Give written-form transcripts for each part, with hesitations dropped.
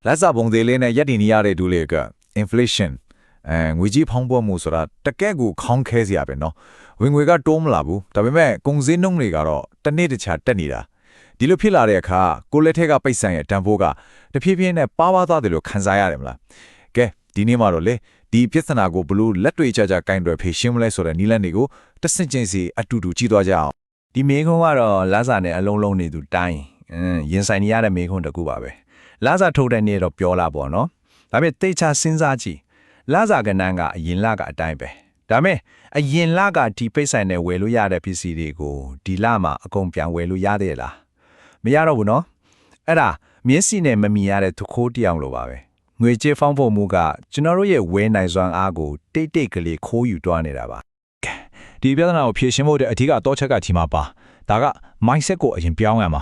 လက်စားပုံသေးလေးနဲ့ရက်တည်နေရတဲ့ဒူလေးက inflation ငွေကြီးဖောင်းပွားမှုဆိုတာတကယ့်ကိုခေါင်းခဲစရာပဲနော်ဝင်ငွေကတိုးမလာဘူးဒါပေမဲ့ကုန်စည်နှုန်းတွေကတော့တစ်နေ့တစ်ခြားတက်နေတာဒီလိုဖြစ်လာတဲ့အခါကိုလက်ထက်ကပိတ်ဆိုင်ရဲ့တန်ဖိုးကတဖြည်းဖြည်းနဲ့ပါသွားတယ်လို့ခန်းစားရတယ်မလားကဲဒီနေ့မှာတော့လေဒီပြဿနာကိုဘလို့လက်တွေ့ကြကြကင်တွယ်ဖြေရှင်းမလဲဆိုတဲ့နည်းလမ်းတွေကိုတစ်ဆင့်ချင်းစီအတူတူကြည့်သွားကြအောင်ဒီမေခွန်းကတော့လာစာနဲ့အလုံးလုံးနေသူတိုင်းရင်ဆိုင်နေရတဲ့မေခွန်းတစ်ခုပါပဲလာစာထုတ်တဲ့နေ့တော့ပြောလာပေါ့နော်ဒါပေမဲ့တိတ်ချစဉ်းစားကြည့်လာစာကဏ္ဍကအရင်လကအတိုင်းပဲဒါပေမဲ့အရင်လကဒီပိတ်ဆိုင်နဲ့ဝယ်လို့ရတဲ့ပစ္စည်းတွေကိုဒီလမှာအကုန်ပြန်ဝယ်လို့ရသေးလားမရတော့ဘူးနော်အဲ့ဒါမျက်စိနဲ့မမြင်ရတဲ့သခိုးတရားလိုပါပဲငွေကြေးဖောင်းဖို့မှုကကျွန်တော်တို့ရဲ့ဝယ်နိုင်စွမ်းအားကိုတိတ်တိတ်ကလေးခိုးယူတွားနေတာပါဒီပြဿနာကိုဖြေရှင်းဖို့တဲ့အဓိကတော့ချက်ကဒီမှာပါဒါက mindset ကိုအရင်ပြောင်းရမှာ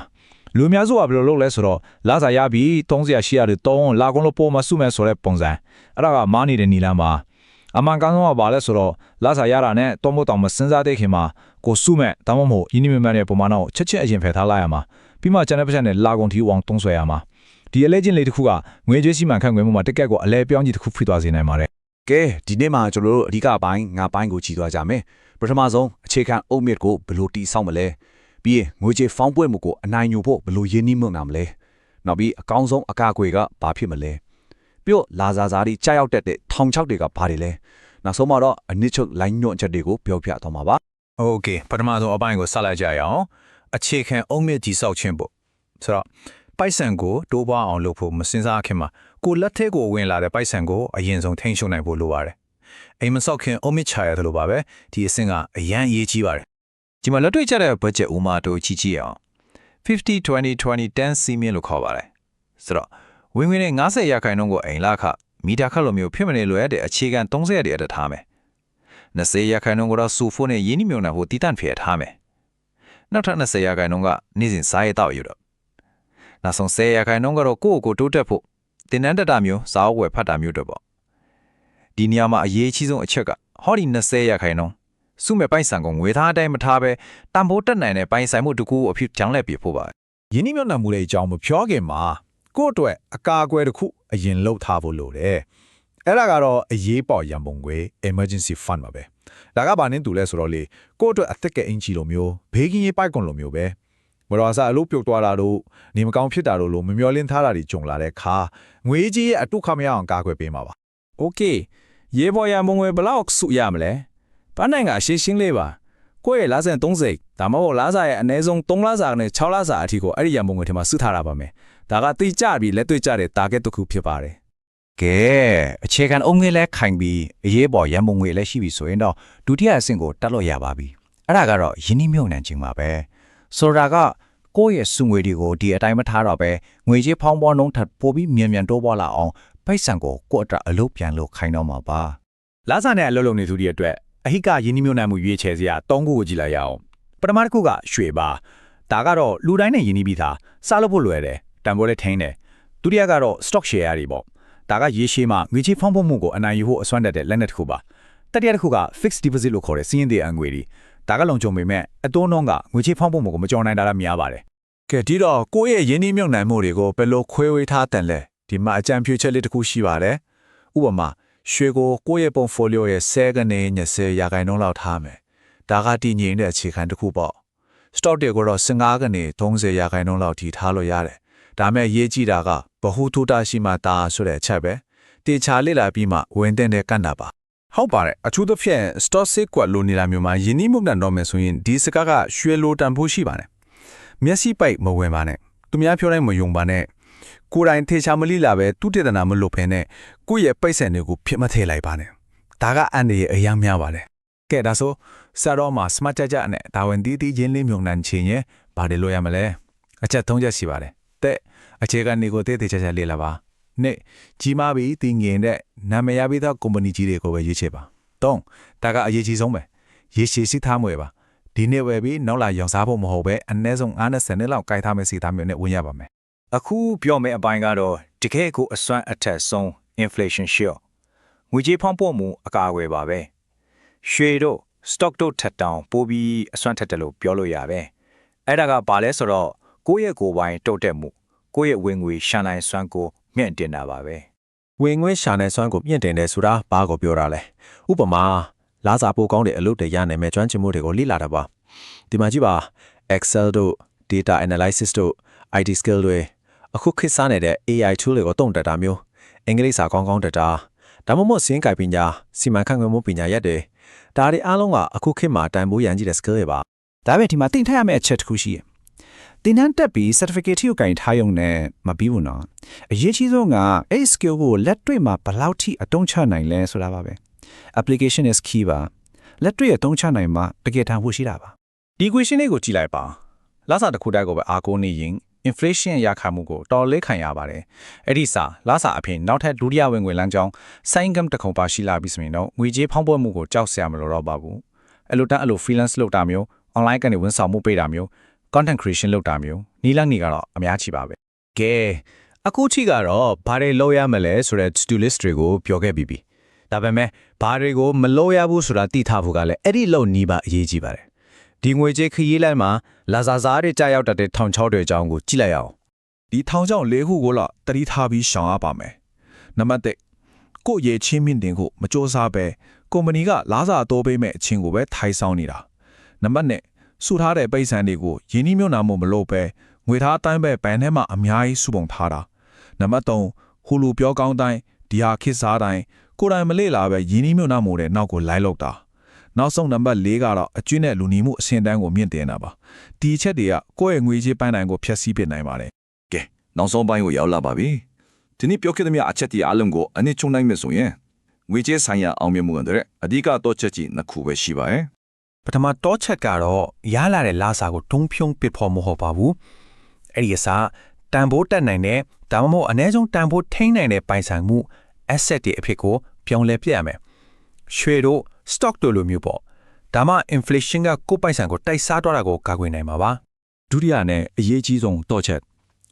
လူများစုကဘယ်လိုလုပ်လဲဆိုတော့လာစာရပြီး300ရှိရတယ်3လာကုန်လို့ပေါ်မှာစုမယ်ဆိုတဲ့ပုံစံအဲ့ဒါကမားနေတဲ့နီလမ်းမှာအမှန်ကန်ဆုံးကဘာလဲဆိုတော့လာစာရတာနဲ့တောမို့တောင်မစင်စားတဲ့ခင်မှာကိုစုမဲ့ဒါမှမဟုတ်ယင်းနိမ့်မှန်တဲ့ပုံမှန်တော့ချက်ချင်းအရင်ဖယ်ထားလိုက်ရမှာပြီးမှကျန်တဲ့ပတ်စံနဲ့လာကုန်တီအောင်တုံးဆွဲရမှာဒီအလဲချင်းလေးတစ်ခုကငွေကြေးစီမံခန့်ခွဲမှုမှာတက်ကက်ကိုအလဲပြောင်းကြီးတစ်ခုဖိသွားစေနိုင်ပါတယ်ကဲဒီနေ့မှာကျွန်တော်တို့အဓိကပိုင်းငါပိုင်းကိုကြည့်သွားကြမယ်ပထမဆုံးအခြေခံအုတ်မြစ်ကိုဘယ်လိုတီးဆောက်မလဲပြီးရင်ငွေကြေးဖောင်းပွဲမှုကိုအနိုင်ယူဖို့ဘယ်လိုရင်းနှီးမြှုပ်နှံမလဲနောက်ပြီးအကောင်းဆုံးအကာအကွယ်ကဘာဖြစ်မလဲပြီးတော့လာစာစားတွေကြားရောက်တဲ့ထောင်ချောက်တွေကဘာတွေလဲနောက်ဆုံးမှာတော့အနစ်ချုပ်လိုင်းညွန့်ချက်တွေကိုပြောပြသွားမှာပါโอเคပထမဆုံးအပိုင်းကိုဆက်လိုက်ကြရအောင်အခြေခံအုတ်မြစ်ကြီးဆောက်ခြင်းပေါ့ဆိုတော့ပိုက်ဆံကိုတိုးပွားအောင်လုပ်ဖို့မစင်စားခင်မှာကိုလက်ထဲကိုဝင်လာတဲ့ပိုက်ဆံကိုအရင်ဆုံးထိန်းချုပ်နိုင်ဖို့လိုပါတယ်အိမ်မဆောက်ခင်အုတ်မြစ်ချရတယ်လို့ပါပဲဒီအဆင့်ကအရန်အရေးကြီးပါတယ်ဒီမှာလက်တွေ့ကျတဲ့ budget ဥမာတို့ကြည့်အောင်50 20 20 10 စီမင်းလို့ခေါ်ပါတယ်ဆိုတော့ဝင်ဝင်နဲ့90ရာခိုင်နှုန်းကိုအိမ်လာခမီတာခတ်လိုမျိုးဖြစ်မနေလို့ရတဲ့အခြေခံ30ရက်တည်းအတထားမယ်20ရာခိုင်နှုန်းကတော့စူဖိုးနဲ့ရင်းနှီးမြှုပ်နှံဖို့တည်တံ့ဖျက်ထားမယ်နောက်ထပ်20ရာခိုင်နှုန်းကနေ့စဉ်စားရတော့ယူတော့နောက်ဆုံး10ရာခိုင်နှုန်းကတော့ကိုယ့်ကိုတိုးတက်ဖို့တင်နန်းတက်တာမျိုးစားဝယ်ဖတ်တာမျိုးတော့ပေါ့ဒီနေရာမှာအရေးကြီးဆုံးအချက်ကဟောဒီ20ရာခိုင်နှုန်းစုမဲ့ပိုင်ဆိုင်ကိုငွေသားအတိုင်းမထားပဲတန်ဖိုးတက်နိုင်တဲ့ပိုင်ဆိုင်မှုတစ်ခုအဖြစ်ကြောင်းလဲပြဖို့ပါယင်းနှိမ့်မြတ်မှုတွေအကြောင်းမပြောခင်မှာကိုယ့်အတွက်အကာအကွယ်တစ်ခုအရင်လှုပ်ထားဖို့လိုတယ်အဲ့ဒါကတော့အရေးပေါ်ရန်ပုံငွေ emergency fund ပါပဲဒါကဘာနဲ့တူလဲဆိုတော့လေကိုယ့်အတွက်အသက်ကအင်ဂျီလိုမျိုးဘေးကင်းရေးပိုက်ကွန်လိုမျိုးပဲမတော်စားအလုပ်ပြုတ်သွားတာတို့နေမကောင်းဖြစ်တာတို့လိုမမျောလင်းထားတာတွေကြုံလာတဲ့ခါငွေကြီးရဲ့အတုခမရအောင်ကာကွယ်ပေးမှာပါโอเคရေပေါ်ရန်ပုံငွေဘလောက်စုရမလဲပန်းနိုင်ကအရှင်းရှင်းလေးပါကိုယ့်ရဲ့လာဆန်30ဒါမှမဟုတ်လာစာရဲ့အနည်းဆုံး3လစာနဲ့6လစာအထိကိုအဲ့ဒီရန်ပုံငွေထဲမှာစုထားတာပါမယ်ဒါကတိကျပြီးလက်တွေ့ကျတဲ့ target တစ်ခုဖြစ်ပါတယ်ကဲအခြေခံအုံငွေလဲခိုင်ပြီးအရေးပေါ်ရန်ပုံငွေလဲရှိပြီဆိုရင်တော့ဒုတိယအဆင့်ကိုတက်လို့ရပါပြီအဲ့ဒါကတော့ယင်းနှိမ့်မြှုပ်နှံခြင်းပါပဲဆိုတာကကိုယ့်ရဲ့စုငွေတွေကိုဒီအတိုင်းမထားတော့ပဲငွေကြေးဖောင်းပွားနှုန်းထပ်ပိုပြီးမြန်မြန်တိုးပွားလာအောင်ပိုက်ဆံကိုကိုယ့်အတွက်အလုပ်ပြန်လုပ်ခိုင်းတော့မှာပါလာစာနဲ့အလုပ်လုပ်နေသူတွေအတွက်အဟိကယင်းနှိမ့်မြှုပ်နှံမှုရွေးချယ်စရာ3ခုကိုကြည့်လိုက်ရအောင်ပထမတစ်ခုကရွှေပါဒါကတော့လူတိုင်းနဲ့ယင်းနှိမ့်ပြီးသားစားလို့ဖို့လွယ်တယ်တန်ဖိုးလည်းထိန်းတယ်ဒုတိယကတော့ stock share တွေပေါ့ဒါကရေရှည်မှာငွေကြေးဖောင်းပွားမှုကိုအနိုင်ယူဖို့အစွမ်းတက်တဲ့လက်နက်တစ်ခုပါတတိယတစ်ခုက fixed deposit လို့ခေါ်တဲ့စီးရင်တဲ့အငွေတွေဒါကလုံခြုံပေမဲ့အတိုးနှုန်းကငွေကြေးဖောင်းပွားမှုကိုမကြော်နိုင်တာလည်းများပါတယ်ကဲဒီတော့ကိုယ့်ရဲ့ယင်းနှိမ့်မြှုပ်နှံမှုတွေကိုဘယ်လိုခွဲဝေးထားတယ်လဲဒီမှာအကြံပြုချက်လေးတစ်ခုရှိပါတယ်ဥပမာရွှေကိုကိုယ့်ရဲ့ portfolio ရဲ့10ကနေ20ရာခိုင်နှုန်းလောက်ထားမယ်ဒါကတည်ငြိမ်တဲ့အခြေခံတစ်ခုပေါ့ stock တွေကိုတော့15ကနေ30ရာခိုင်နှုန်းလောက်ထိထားလို့ရတယ်ဒါမဲ့ရေးကြည့်တာကဘဟုတုတရှိမှတာဆိုတဲ့အချက်ပဲတေချာလေ့လာပြီးမှဝင်တဲ့ကန့်တာပါဟုတ်ပါတယ်အထူးသဖြင့် stock စစ်ကွက်လိုနေတာမျိုးမှာယင်းနှိမ့်မှုနဲ့တော့မယ်ဆိုရင်ဒီစကားကရွှေလိုတန်ဖိုးရှိပါတယ်မျက်စိပိုက်မဝင်ပါနဲ့သူများပြောတိုင်းမယုံပါနဲ့ကိုယ်တိုင်ထေချာမလိလာပဲသူတည်တနာမလို့ဖဲနဲ့ကိုယ့်ရဲ့ပိတ်ဆန်တွေကိုဖြစ်မထည့်လိုက်ပါနဲ့ဒါကအန်ဒီရဲ့အယမ်းများပါတယ်ကဲဒါဆိုစတော့မှာ smart ကြနဲ့ဒါဝင်တီးတီးချင်းလေးမြုံနှံချင်းရဲ့ဘာတွေလို့ရမလဲအချက်3ချက်ရှိပါတယ်တဲ့အခြေခံတွေကိုတေးသေးချာချာလေ့လာပါနှစ်ကြီးမားပြီးတင်ငင်တဲ့နာမည်ရပြီးသောကုမ္ပဏီကြီးတွေကိုပဲရွေးချယ်ပါ3ဒါကအရေးကြီးဆုံးပဲရေရှည်စိထားမွေပါဒီနေ့ဝယ်ပြီးနောက်လာရောင်စားဖို့မဟုတ်ပဲအနည်းဆုံး90နှစ်လောက်ကြိုက်ထားမယ့်စီသားမျိုးနဲ့ဝင်ရပါမယ်အခုပြောမယ့်အပိုင်းကတော့တကယ်ကိုအစွမ်းအထက်ဆုံး inflation shield ငွေကြေးဖောင်းပွမှုအကာအကွယ်ပါပဲရွှေတို့ stock တို့ထက်တောင်ပိုပြီးအစွမ်းထက်တယ်လို့ပြောလို့ရပဲအဲ့ဒါကဘာလဲဆိုတော့ကိုယ့်ရဲ့ကိုယ်ပိုင်တုတ်တက်မှုကိုယ့်ရဲ့ဝင်ငွေရှာနိုင်စွမ်းကို မြင့်တင်တာပါပဲ ဝင်ငွေရှာနေစွမ်းကိုမြင့်တင်တယ်ဆိုတာဘာကိုပြောတာလဲဥပမာလာစာပိုကောင်းတဲ့အလုပ်တွေရနိုင်မဲ့ကျွမ်းကျင်မှုတွေကိုလေ့လာတာပါဒီမှာကြည့်ပါ Excel တို့ Data Analysis တို့ IT Skill တွေအခုခေတ်စားနေတဲ့ AI tool တွေကိုတုံ့တက်တာမျိုးအင်္ဂလိပ်စာကောင်းကောင်းတက်တာဒါမှမဟုတ်စင်းကြိုင်ပညာစီမံခန့်ခွဲမှုပညာရက်တွေဒါတွေအားလုံးကအခုခေတ်မှာတန်ဖိုးရန်ကြီးတဲ့ skill တွေပါ ဒါပဲဒီမှာတင်ထားရမယ့်အချက်တစ်ခုရှိတယ်။တင်တန်းတက်ပြီး certificate ကိုကင်ထားရုံနဲ့မပြီးဘူးနော်။အရေးကြီးဆုံးကအဲ့ skill ကိုလက်တွေ့မှာဘယ်လောက်ထိအသုံးချနိုင်လဲဆိုတာပါပဲ။ application is key ပါ။လက်တွေ့အသုံးချနိုင်မှာတကယ်တမ်းဖို့ရှိတာပါ ဒီ equation လေးကိုကြည့်လိုက်ပါလာစာတစ်ခုတိုက်ကိုပဲအားကိုးနေရင် inflation ရခမှုကိုတော်လေးခံရပါတယ်အဲ့ဒီစာလာစာအပြင်နောက်ထပ်ဒုတိယဝင်ငွေလမ်းကြောင်း side income တစ်ခုပါရှိလာပြီးဆိုရင်တော့ငွေကြေးဖောင်းပွမှုကိုကြောက်စရာမလိုတော့ပါဘူးအဲ့လိုတန်းအဲ့လို freelance လုပ်တာမျိုး online ကနေဝန်ဆောင်မှုပေးတာမျိုး content creation လုပ်တာမျိုးနီးလန်းနေကတော့အများကြီးပါပဲ ကဲအခုထိကတော့ဘာတွေလုပ်ရမလဲဆိုတဲ့ to-do list တွေကိုပြောခဲ့ပြီးပြီဒါပေမဲ့ဘာတွေကိုမလုပ်ရဘူးဆိုတာသိထားဖို့ကလည်းအဲ့ဒီလုံနီးပါအရေးကြီးပါတယ်ဒီငွေကြေးခရီးလမ်းမှာလာစာစားတွေကြာရောက်တတ်တဲ့ထောင်ချောက်တွေအကြောင်းကိုကြည့်လိုက်အောင် ဒီထောင်ချောင်း၄ခုကိုတော့တတိထားပြီးရှောင်ရပါမယ်နံပါတ်1ကိုယ့်ရဲ့ချင်းမြင့်တင်ကိုမစ조사ပဲကုမ္ပဏီကလာစာတိုးပေးမဲ့အချင်းကိုပဲထိုင်ဆောင်နေတာနံပါတ်2စုထားတဲ့ပိတ်ဆန်တွေကိုယင်းနှိမ့်နာမှုမလုပ်ပဲငွေထားအတိုင်းပဲဘဏ်ထဲမှာအများကြီးစုပုံထားတာနံပါတ်3ဟူလူပြောကောင်းတိုင်းဒီဟာခေတ်စားတိုင်းကိုယ်တိုင်မလေ့လာပဲယင်းနှိမ့်နာမှုတဲ့နောက်ကိုလိုက်လောက်တာနောက်ဆုံးနံပါတ်4ကတော့အကျွင့်နဲ့လူနေမှုအဆင့်တန်းကိုမြင့်တင်တာပါဒီအချက်တွေကကိုယ့်ရဲ့ငွေကြေးပန်းတိုင်ကိုဖျက်ဆီးပစ်နိုင်ပါတယ် ကဲနောက်ဆုံးပိုင်းကိုရောက်လာပါပြီဒီနေ့ပြောခဲ့သမျှအချက်တွေအလုံးကိုအနည်းချုံနိုင်မယ်ဆိုရင်ငွေကြေးဆိုင်ရာအောင်မြင်မှုကအဓိကတော့ချက်ကြီးနှစ်ခုပဲရှိပါရဲ့ ပထမတော့ချက်ကတော့ရလာတဲ့လာစာကိုတုံးဖြုံးပစ်ဖို့မဟုတ်ပါဘူးအဲ့ဒီအစားတန်ဖိုးတက်နိုင်တဲ့ဒါမှမဟုတ်အနည်းဆုံးတန်ဖိုးထိန်းနိုင်တဲ့ပိုင်ဆိုင်မှု asset တွေအဖြစ်ကိုပြောင်းလဲပြရမယ်ရွှေတို့ stock တို့လိုမျိုးပေါ့ဒါမှ inflation ကကိုယ်ပိုင်ဆိုင်ကိုတိုက်စားတော့တာကိုကာကွယ်နိုင်မှာပါ ဒုတိယနဲ့အရေးကြီးဆုံးတော့ချက်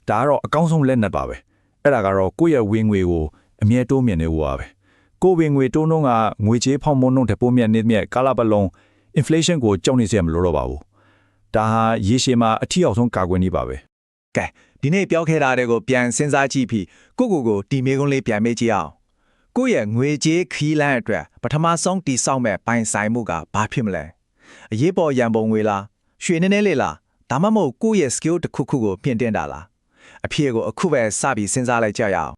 ဒါကတော့အကောင်းဆုံးလက်နက်ပါပဲအဲ့ဒါကတော့ကိုယ့်ရဲ့ဝင်ငွေကိုအမြဲတိုးမြင့်နေဖို့ပါပဲကိုယ်ဝင်ငွေတိုးနှုန်းကငွေကြေးဖောင်းမနှုန်းတဲ့ပုံမြတ်နေမြတ်ကာလပတ်လုံး inflation ကိုကြောက်နေစရာမလိုတော့ပါဘူးဒါဟာရေရှည်မှာအထီအောင်ဆုံးကာကွယ်နေပါပဲ ကဲဒီနေ့ပြောခဲ့တာတွေကိုပြန်စဉ်းစားကြည့်ပြီးကိုတီမေကုန်းလေးပြန်မေးကြည့်အောင်ကိုယ့်ရဲ့ငွေကြေးခီးလန်းအတွက်ပထမဆုံးတိစောက်မဲ့ပိုင်ဆိုင်မှုကဘာဖြစ်မလဲအရေးပေါ်ရန်ပုံငွေလားရွှေနည်းနည်းလေးလားဒါမှမဟုတ်ကိုယ့်ရဲ့ skill တစ်ခုခုကိုပြင်တင်တာလားအဖြစ်ကိုအခုပဲစပြီးစဉ်းစားလိုက်ကြရအောင်